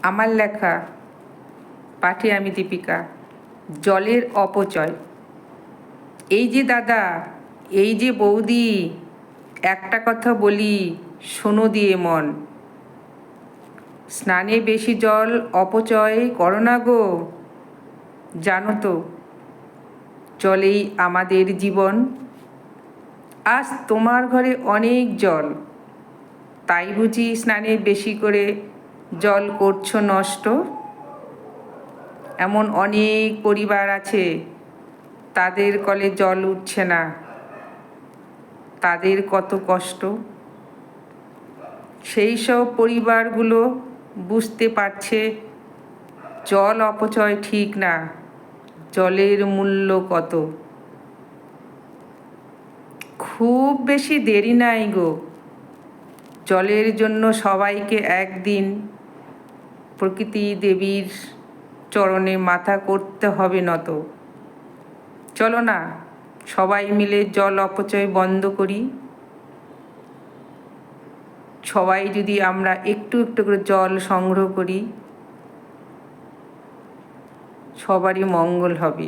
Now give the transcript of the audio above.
আমার লেখা, পাঠে আমি দীপিকা। জলের অপচয়। এই যে দাদা, এই যে বৌদি, একটা কথা বলি, শোনো দিয়ে মন। স্নানে বেশি জল অপচয় করো না গো। জানো তো, জলেই আমাদের জীবন। আজ তোমার ঘরে অনেক জল, তাই বুঝি স্নানে বেশি করে জল করছো নষ্ট? এমন অনেক পরিবার আছে, তাদের কলে জল উঠছে না, তাদের কত কষ্ট। সেই সব পরিবারগুলো বুঝতে পারছে জল অপচয় ঠিক না, জলের মূল্য কত। খুব বেশি দেরি নাই গো, জলের জন্য সবাইকে একদিন প্রকৃতি দেবীর চরণে মাথা করতে হবে নত। চলো না, সবাই মিলে জল অপচয় বন্ধ করি। সবাই যদি আমরা একটু একটু করে জল সংগ্রহ করি, সবারই মঙ্গল হবে।